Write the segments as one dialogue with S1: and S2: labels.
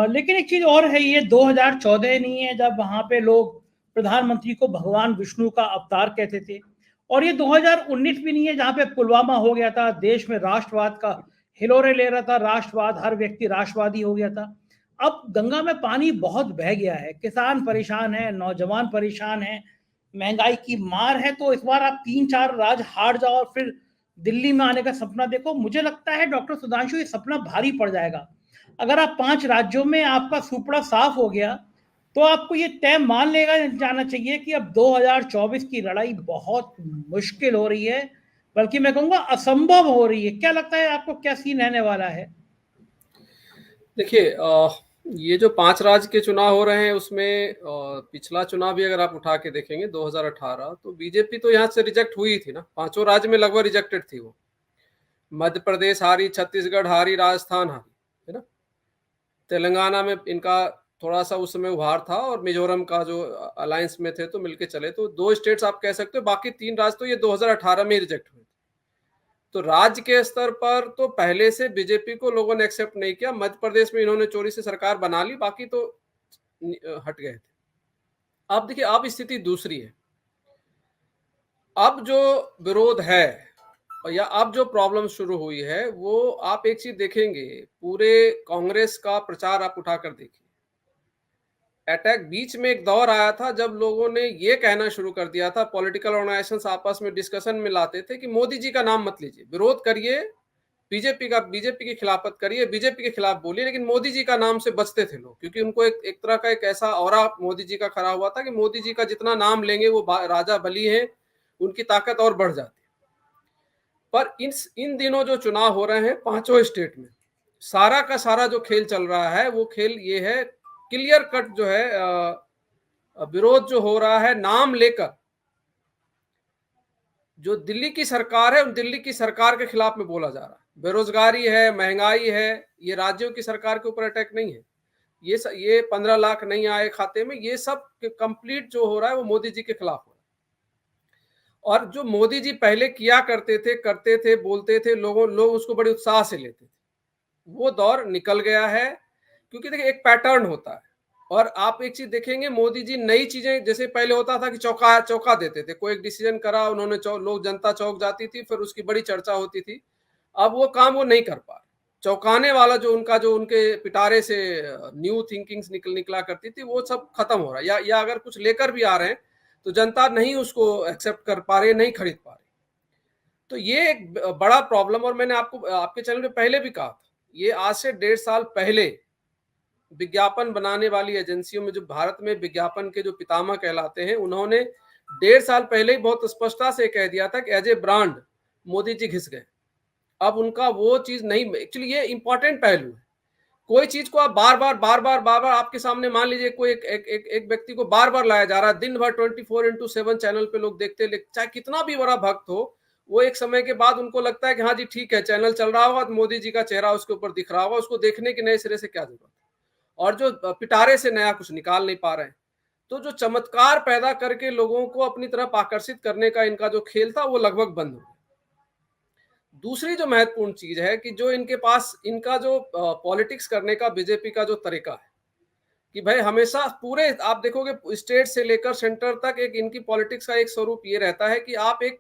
S1: लेकिन एक चीज और है, ये 2014 नहीं है जब वहां पे लोग प्रधानमंत्री को भगवान विष्णु का अवतार कहते थे, और ये 2019 भी नहीं है जहां पे पुलवामा हो गया था, देश में राष्ट्रवाद का हिलोरे ले रहा था, राष्ट्रवाद, हर व्यक्ति राष्ट्रवादी हो गया था। अब गंगा में पानी बहुत बह गया है, किसान परेशान है, नौजवान परेशान है, महंगाई की मार है। तो इस बार आप 3-4 राज्य हार जाओ और फिर दिल्ली में आने का सपना देखो, मुझे लगता है डॉक्टर सुधांशु ये सपना भारी पड़ जाएगा। अगर आप 5 राज्यों में आपका सुपड़ा साफ हो गया तो आपको ये तय मान लेगा जाना चाहिए कि अब 2024 की लड़ाई बहुत मुश्किल हो रही है, बल्कि मैं कहूंगा असंभव हो रही है। क्या लगता है आपको, क्या सीन रहने वाला है?
S2: देखिए, ये जो 5 राज्य के चुनाव हो रहे हैं उसमें पिछला चुनाव भी अगर आप उठा के देखेंगे 2018, तो बीजेपी तो यहाँ से रिजेक्ट हुई थी ना, 5 राज्य में लगभग रिजेक्टेड थी वो। मध्य प्रदेश हारी, छत्तीसगढ़ हारी, राजस्थान हारी, है ना। तेलंगाना में इनका थोड़ा सा उस समय उभार था, और मिजोरम का जो अलायंस में थे तो मिलके चले, तो 2 स्टेट्स आप कह सकते हो। बाकी 3 राज्य तो ये 2018 में रिजेक्ट हुए। तो राज्य के स्तर पर तो पहले से बीजेपी को लोगों ने एक्सेप्ट नहीं किया। मध्य प्रदेश में इन्होंने चोरी से सरकार बना ली, बाकी तो हट गए थे। अब देखिए, अब स्थिति दूसरी है। अब जो विरोध है या अब जो प्रॉब्लम शुरू हुई है, वो आप एक चीज देखेंगे, पूरे कांग्रेस का प्रचार आप उठाकर देखिए। अटैक बीच में एक दौर आया था जब लोगों ने ये कहना शुरू कर दिया था, पॉलिटिकल ऑर्गेनाइजेशंस आपस में डिस्कशन में लाते थे कि मोदी जी का नाम मत लीजिए, विरोध करिए, बीजेपी की खिलाफत करिए, बीजेपी के खिलाफ बोलिए, लेकिन मोदी जी का नाम से बचते थे लोग, क्योंकि उनको एक तरह का एक ऐसा ऑरा मोदी जी का खड़ा हुआ था कि मोदी जी का जितना नाम लेंगे वो राजा बली है, उनकी ताकत और बढ़ जाती है। पर इन दिनों जो चुनाव हो रहे हैं 5 स्टेट में, सारा का सारा जो खेल चल रहा है वो खेल ये है, क्लियर कट जो है विरोध जो हो रहा है नाम लेकर। जो दिल्ली की सरकार है, उन दिल्ली की सरकार के खिलाफ में बोला जा रहा है। बेरोजगारी है, महंगाई है, ये राज्यों की सरकार के ऊपर अटैक नहीं है। ये 15 लाख नहीं आए खाते में, ये सब कंप्लीट जो हो रहा है वो मोदी जी के खिलाफ हो रहा है। और जो मोदी जी पहले किया करते थे, बोलते थे, लोग उसको बड़े उत्साह से लेते थे, वो दौर निकल गया है। क्योंकि देखिए, एक पैटर्न होता है, और आप एक चीज देखेंगे, मोदी जी नई चीजें, जैसे पहले होता था कि चौका देते थे, कोई एक डिसीजन करा उन्होंने, लोग जनता चौक जाती थी, फिर उसकी बड़ी चर्चा होती थी। अब वो काम वो नहीं कर पा रहे। चौंकाने वाला जो उनके पिटारे से न्यू थिंकिंग्स निकला करती थी, वो सब खत्म हो रहा है। या अगर कुछ लेकर भी आ रहे हैं तो जनता नहीं उसको एक्सेप्ट कर पा रही, नहीं खरीद पा रही। तो ये एक बड़ा प्रॉब्लम, और मैंने आपके चैनल में पहले भी कहा था, ये आज से 1.5 साल पहले विज्ञापन बनाने वाली एजेंसियों में, जो भारत में विज्ञापन के जो पितामह कहलाते हैं, उन्होंने 1.5 साल पहले ही बहुत स्पष्टता से कह दिया था कि as a brand Modi ji घिस गए। अब उनका वो चीज नहीं, एक्चुअली ये इंपॉर्टेंट पहलू है। कोई चीज को आप बार बार आपके सामने, मान लीजिए कोई एक व्यक्ति को बार बार लाया जा रहा है, दिन भर 24/7 चैनल पे लोग देखते हैं, चाहे कितना भी बड़ा भक्त हो, वो एक समय के बाद उनको लगता है कि हाँ जी ठीक है, चैनल चल रहा होगा तो मोदी जी का चेहरा उसके ऊपर दिख रहा होगा, उसको देखने की नए सिरे से क्या जरूरत है। और जो पिटारे से नया कुछ निकाल नहीं पा रहे हैं। तो जो चमत्कार पैदा करके लोगों को अपनी तरफ आकर्षित करने का इनका जो खेल था, वो लगभग बंद हो गया। दूसरी जो महत्वपूर्ण चीज है कि जो इनके पास, इनका जो पॉलिटिक्स करने का बीजेपी का जो तरीका है कि भाई हमेशा पूरे, आप देखोगे स्टेट से लेकर सेंटर तक, एक इनकी पॉलिटिक्स का एक स्वरूप ये रहता है कि आप एक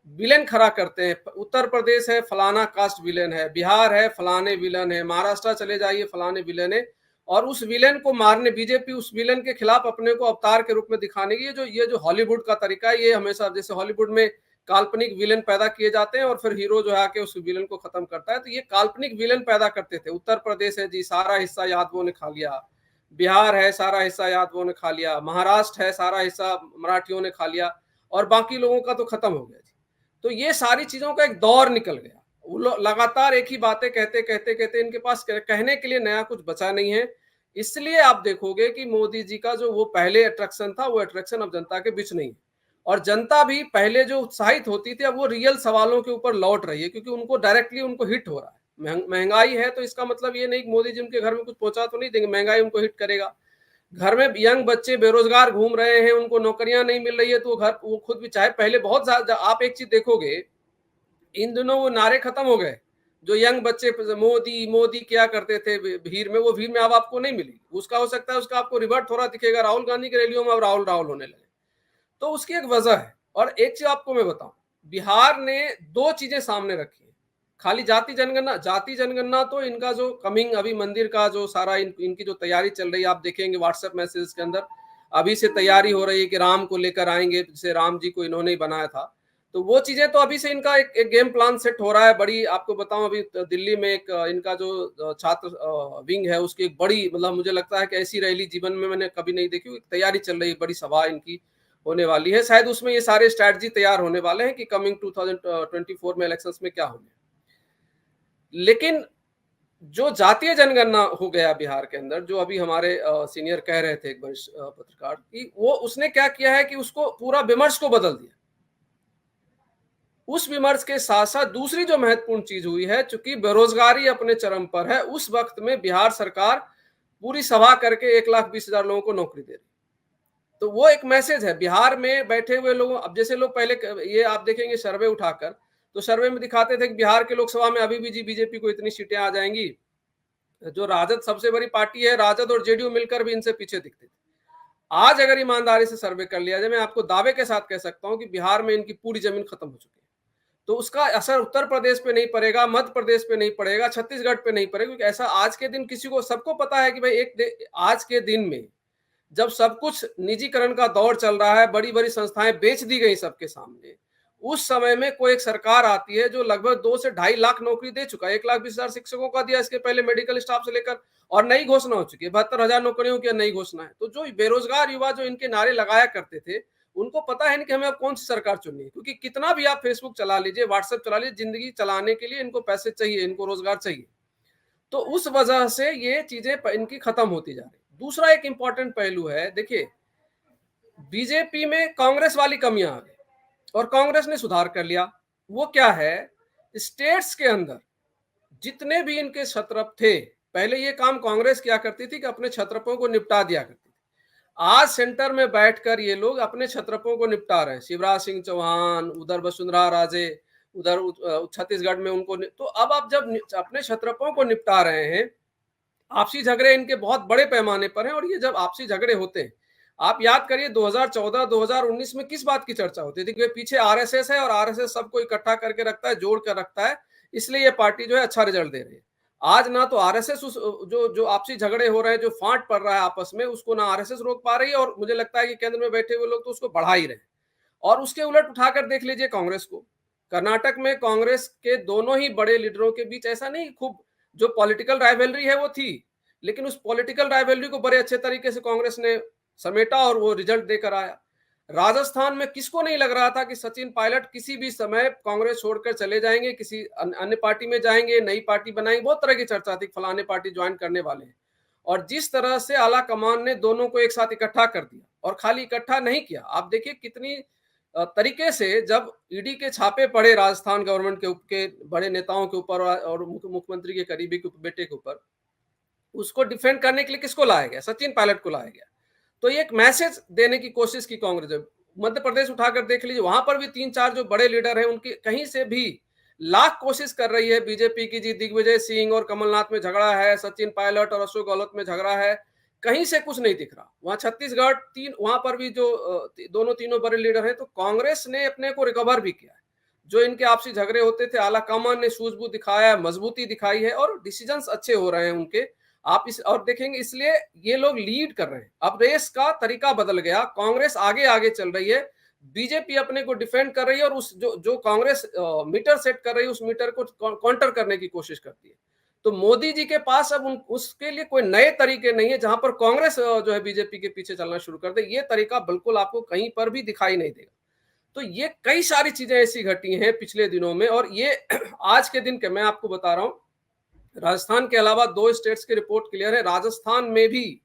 S2: विलेन खड़ा करते हैं। उत्तर प्रदेश है, फलाना कास्ट विलेन है, बिहार है, फलाने विलेन है, महाराष्ट्र चले जाइए, फलाने विलेन है, और उस विलेन को मारने, बीजेपी उस विलेन के खिलाफ अपने को अवतार के रूप में दिखाने की, ये जो हॉलीवुड का तरीका है, ये हमेशा, जैसे हॉलीवुड में काल्पनिक विलेन पैदा किए जाते हैं और फिर हीरो जो है आके उस विलेन को खत्म करता है, तो ये काल्पनिक विलेन पैदा करते थे। उत्तर प्रदेश है जी, सारा हिस्सा यादवों ने खा लिया, बिहार है, सारा हिस्सा यादवों ने खा लिया, महाराष्ट्र है, सारा हिस्सा मराठियों ने खा लिया, और बाकी लोगों का तो खत्म हो गया जी। तो ये सारी चीजों का एक दौर निकल गया। वो लगातार एक ही बातें कहते इनके पास कहने के लिए नया कुछ बचा नहीं है। इसलिए आप देखोगे कि मोदी जी का जो वो पहले अट्रैक्शन था, वो अट्रैक्शन अब जनता के बीच नहीं है। और जनता भी पहले जो उत्साहित होती थी, अब वो रियल सवालों के ऊपर लौट रही है, क्योंकि उनको डायरेक्टली उनको हिट हो रहा है। महंगाई है तो इसका मतलब ये नहीं कि मोदी जी उनके घर में कुछ पहुंचा तो नहीं देंगे, महंगाई उनको हिट करेगा। घर में यंग बच्चे बेरोजगार घूम रहे हैं, उनको नौकरियां नहीं मिल रही है, तो वो खुद भी, चाहे पहले बहुत ज्यादा, आप एक चीज देखोगे, इन दिनों वो नारे खत्म हो गए, जो यंग बच्चे मोदी मोदी क्या करते थे भीड़ में, वो भीड़ में अब आपको नहीं मिली। उसका हो सकता है उसका आपको रिवर्ट थोड़ा दिखेगा, राहुल गांधी की रैलियों में अब राहुल राहुल होने लगे। तो उसकी एक वजह है। और एक चीज आपको मैं बताऊं, बिहार ने दो चीजें सामने रखी है। खाली जाति जनगणना तो इनका जो कमिंग अभी मंदिर का जो सारा इनकी जो तैयारी चल रही है, आप देखेंगे व्हाट्सएप मैसेज के अंदर अभी से तैयारी हो रही है कि राम को लेकर आएंगे, जैसे राम जी को इन्होंने ही बनाया था। तो वो चीजें तो अभी से इनका एक गेम प्लान सेट हो रहा है। बड़ी आपको बताऊं, अभी दिल्ली में एक इनका जो छात्र विंग है उसकी एक बड़ी, मतलब मुझे लगता है कि ऐसी रैली जीवन में मैंने कभी नहीं देखी। तैयारी चल रही है, बड़ी सभा इनकी होने वाली है, शायद उसमें ये सारे स्ट्रैटेजी तैयार होने वाले हैं कि कमिंग 2024 में इलेक्शंस में क्या होंगे। लेकिन जो जातीय जनगणना हो गया बिहार के अंदर, जो अभी हमारे सीनियर कह रहे थे एक वरिष्ठ पत्रकार कि वो उसने क्या किया है कि उसको पूरा विमर्श को बदल दिया। उस विमर्श के साथ साथ दूसरी जो महत्वपूर्ण चीज हुई है, चूंकि बेरोजगारी अपने चरम पर है, उस वक्त में बिहार सरकार पूरी सभा करके 1,20,000 लोगों को नौकरी दे रही। तो वो एक मैसेज है बिहार में बैठे हुए लोगों। अब जैसे लोग पहले, ये आप देखेंगे सर्वे उठाकर, तो सर्वे में दिखाते थे कि बिहार के लोकसभा में अभी भी बीजेपी को इतनी सीटें आ जाएंगी, जो राजद सबसे बड़ी पार्टी है, राजद और जेडीयू मिलकर भी इनसे पीछे दिखते थे। आज अगर ईमानदारी से सर्वे कर लिया जाए, मैं आपको दावे के साथ कह सकता हूं कि बिहार में इनकी पूरी जमीन खत्म हो चुकी है। तो उसका असर उत्तर प्रदेश पे नहीं पड़ेगा, मध्य प्रदेश पे नहीं पड़ेगा, छत्तीसगढ़ पे नहीं पड़ेगा, क्योंकि ऐसा आज के दिन किसी को, सबको पता है कि भाई आज के दिन में जब सब कुछ निजीकरण का दौर चल रहा है, बड़ी बड़ी संस्थाएं बेच दी गई सबके सामने, उस समय में कोई एक सरकार आती है जो लगभग 2 से 2.5 लाख नौकरी दे चुका है। 1,20,000 शिक्षकों का दिया, इसके पहले मेडिकल स्टाफ से लेकर, और नई घोषणा हो चुकी है 72,000 नौकरियों की नई घोषणा है। तो जो बेरोजगार युवा जो इनके नारे लगाया करते थे, उनको पता है नहीं कि हमें अब कौन सी सरकार चुननी है, क्योंकि कितना भी आप फेसबुक चला लीजिए, व्हाट्सएप चला लीजिए, जिंदगी चलाने के लिए इनको पैसे चाहिए, इनको रोजगार चाहिए। तो उस वजह से ये चीजें इनकी खत्म होती जा रही। दूसरा एक इंपॉर्टेंट पहलू है, देखिए बीजेपी में कांग्रेस वाली कमियां आ गई और कांग्रेस ने सुधार कर लिया। वो क्या है, स्टेट्स के अंदर जितने भी इनके क्षत्रप थे, पहले ये काम कांग्रेस किया करती थी कि अपने क्षत्रपों को निपटा दिया करती थी। आज सेंटर में बैठकर ये लोग अपने क्षत्रपों को निपटा रहे हैं। शिवराज सिंह चौहान, उधर वसुंधरा राजे, उधर छत्तीसगढ़ में उनको, तो अब आप जब अपने क्षत्रपों को निपटा रहे हैं, आपसी झगड़े इनके बहुत बड़े पैमाने पर हैं। और ये जब आपसी झगड़े होते हैं, आप याद करिए 2014 2019 में किस बात की चर्चा होती थी कि पीछे आरएसएस है और आरएसएस सबको इकट्ठा करके रखता है, जोड़ कर रखता है, इसलिए ये पार्टी जो है अच्छा रिजल्ट दे रही है। आज ना तो आरएसएस जो आपसी झगड़े हो रहे हैं, जो फांट पड़ रहा है आपस में, उसको ना आरएसएस रोक पा रही है, और मुझे लगता है कि केंद्र में बैठे हुए लोग तो उसको बढ़ा ही रहे हैं। और उसके उलट उठाकर देख लीजिए कांग्रेस को। कर्नाटक में कांग्रेस के दोनों ही बड़े लीडरों के बीच ऐसा नहीं, खूब जो पॉलिटिकल राइवलरी है वो थी, लेकिन उस पॉलिटिकल राइवलरी को बड़े अच्छे तरीके से कांग्रेस ने समेटा और वो रिजल्ट देकर आया। राजस्थान में किसको नहीं लग रहा था कि सचिन पायलट किसी भी समय कांग्रेस छोड़कर चले जाएंगे, किसी अन्य पार्टी में जाएंगे, नई पार्टी बनाएंगे, बहुत तरह की चर्चा थी, फलाने पार्टी ज्वाइन करने वाले हैं। और जिस तरह से आला कमान ने दोनों को एक साथ इकट्ठा कर दिया, और खाली इकट्ठा नहीं किया, आप देखिए कितनी तरीके से जब ईडी के छापे पड़े राजस्थान गवर्नमेंट के बड़े नेताओं के ऊपर और मुख्यमंत्री के करीबी के बेटे के ऊपर, उसको डिफेंड करने के लिए किसको लाया गया, सचिन पायलट को लाया गया। तो ये एक मैसेज देने की कोशिश की कांग्रेस। मध्य प्रदेश उठाकर देख लीजिए, वहां पर भी 3-4 जो बड़े लीडर हैं, उनकी कहीं से भी लाख कोशिश कर रही है बीजेपी की जी, दिग्विजय सिंह और कमलनाथ में झगड़ा है, सचिन पायलट और अशोक गहलोत में झगड़ा है, कहीं से कुछ नहीं दिख रहा। वहां छत्तीसगढ़ वहां पर भी जो दोनों तीनों बड़े लीडर हैं, तो कांग्रेस ने अपने को रिकवर भी किया है। जो इनके आपसी झगड़े होते थे, आला कमान ने सूझबूझ दिखाया है, मजबूती दिखाई है, और डिसीजंस अच्छे हो रहे हैं उनके। आप इस और देखेंगे, इसलिए ये लोग लीड कर रहे हैं। अब रेस का तरीका बदल गया, कांग्रेस आगे आगे चल रही है, बीजेपी अपने को डिफेंड कर रही है, और उस जो कांग्रेस मीटर सेट कर रही है, उस मीटर को काउंटर करने की कोशिश करती है। तो मोदी जी के पास अब उसके लिए कोई नए तरीके नहीं है जहां पर कांग्रेस जो है बीजेपी के पीछे चलना शुरू कर दे। ये तरीका बिल्कुल आपको कहीं पर भी दिखाई नहीं देगा। तो ये कई सारी चीजें ऐसी घटी हैं पिछले दिनों में, और ये आज के दिन के मैं आपको बता रहा हूं, राजस्थान के अलावा 2 स्टेट्स की रिपोर्ट क्लियर है। राजस्थान में भी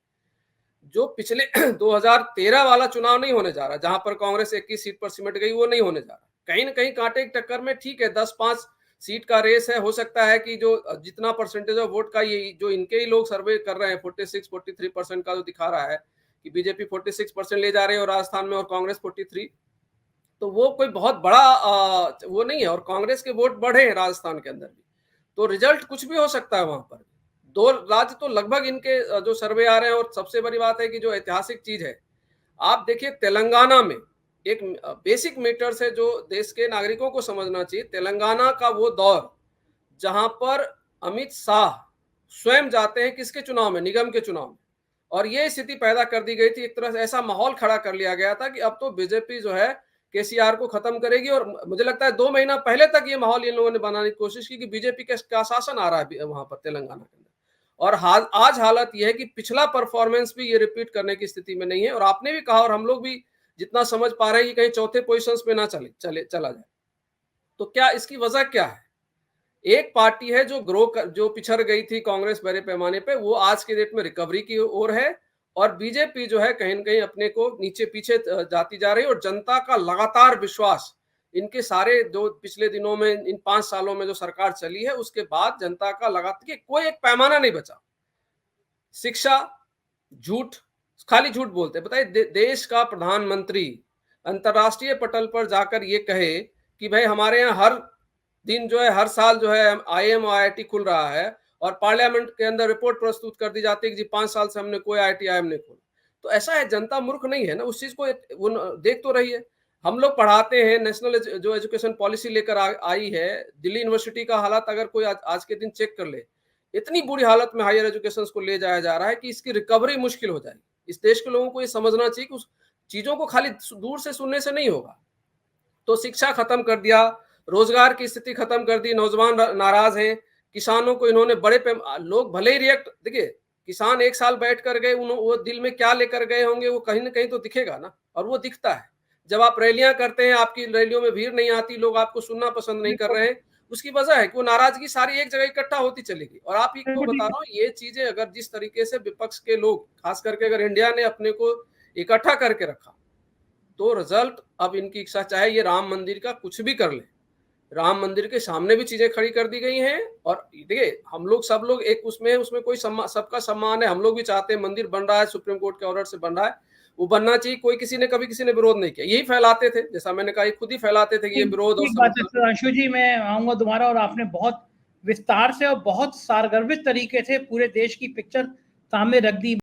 S2: जो पिछले 2013 वाला चुनाव नहीं होने जा रहा, जहां पर कांग्रेस 21 सीट पर सिमट गई, वो नहीं होने जा रहा। कहीं ना कहीं कांटे की टक्कर में, ठीक है 10-5 सीट का रेस है, हो सकता है कि जो जितना परसेंटेज ऑफ वोट का, ये जो इनके ही लोग सर्वे कर रहे हैं 46-43% का जो दिखा रहा है कि बीजेपी 46% ले जा रही है और राजस्थान में, और कांग्रेस 43, तो वो कोई बहुत बड़ा वो नहीं है, और कांग्रेस के वोट बढ़े हैं राजस्थान के अंदर भी। तो रिजल्ट कुछ भी हो सकता है वहां पर। 2 राज्य तो लगभग इनके जो सर्वे आ रहे हैं, और सबसे बड़ी बात है कि जो ऐतिहासिक चीज है, आप देखिए तेलंगाना में एक बेसिक मैटर्स है जो देश के नागरिकों को समझना चाहिए। तेलंगाना का वो दौर जहां पर अमित शाह स्वयं जाते हैं किसके चुनाव में, निगम के चुनाव में, और ये स्थिति पैदा कर दी गई थी, एक तरह से ऐसा माहौल खड़ा कर लिया गया था कि अब तो बीजेपी जो है केसीआर को खत्म करेगी। और मुझे लगता है 2 महीना पहले तक ये माहौल इन लोगों ने बनाने की कोशिश की कि बीजेपी का शासन आ रहा है वहां पर तेलंगाना के अंदर। और आज हालत यह है कि पिछला परफॉर्मेंस भी ये रिपीट करने की स्थिति में नहीं है। और आपने भी कहा और हम लोग भी जितना समझ पा रहे हैं कि कहीं चौथे पोजीशंस पे ना चला जाए। तो क्या इसकी वजह क्या है? एक पार्टी है जो पिछड़ गई थी कांग्रेस बड़े पैमाने पे, वो आज के डेट में रिकवरी की ओर है, और बीजेपी जो है कहीं न कहीं अपने को नीचे पीछे जाती जा रही है। और जनता का लगातार विश्वास इनके सारे जो पिछले दिनों में इन 5 सालों में जो सरकार चली है उसके बाद जनता का लगातार कोई एक पैमाना नहीं बचा। शिक्षा, झूठ, खाली झूठ बोलते हैं। बताइए देश का प्रधानमंत्री अंतरराष्ट्रीय पटल पर जाकर ये कहे कि भाई हमारे यहाँ हर दिन जो है, हर साल जो है IIM और IIT खुल रहा है, और पार्लियामेंट के अंदर रिपोर्ट प्रस्तुत कर दी जाती है कि जी 5 साल से हमने कोई IIT IIM नहीं खोला। तो ऐसा है, जनता मूर्ख नहीं है ना, उस चीज को वो देख तो रही है। हम लोग पढ़ाते हैं, नेशनल जो एजुकेशन पॉलिसी लेकर आई है, दिल्ली यूनिवर्सिटी का हालत अगर कोई आज के दिन चेक कर ले, इतनी बुरी हालत में हायर एजुकेशन को ले जाया जा रहा है कि इसकी रिकवरी मुश्किल हो जाएगी। इस देश के लोगों को ये समझना चाहिए कि उस चीजों को खाली दूर से सुनने से नहीं होगा। तो शिक्षा खत्म कर दिया, रोजगार की स्थिति खत्म कर दी, नौजवान नाराज हैं, किसानों को इन्होंने लोग भले ही रिएक्ट, देखिए किसान 1 साल बैठ कर गए, वो दिल में क्या लेकर गए होंगे वो कहीं ना कहीं तो दिखेगा ना, और वो दिखता है। जब आप रैलियां करते हैं, आपकी रैलियों में भीड़ नहीं आती, लोग आपको सुनना पसंद नहीं कर रहे हैं, उसकी वजह है कि वो नाराजगी सारी एक जगह इकट्ठा होती चलेगी। और आप ही को बता रहा हूँ, ये चीजें अगर जिस तरीके से विपक्ष के लोग, खास करके अगर इंडिया ने अपने को इकट्ठा करके रखा, तो रिजल्ट अब इनकी इच्छा, चाहे ये राम मंदिर का कुछ भी कर ले, राम मंदिर के सामने भी चीजें खड़ी कर दी गई हैं। और देखिए हम लोग सब लोग एक उसमें कोई सबका सम्मान है, हम लोग भी चाहते हैं, मंदिर बन रहा है, सुप्रीम कोर्ट के ऑर्डर से बन रहा है, वो बनना चाहिए। कभी किसी ने विरोध नहीं किया, यही फैलाते थे, जैसा मैंने कहा, खुद ही फैलाते थे कि ये विरोध।
S1: एक बात है सुधांशु जी, मैं आऊंगा दोबारा, और आपने बहुत विस्तार से और बहुत सारगर्भित तरीके से पूरे देश की पिक्चर सामने रख दी।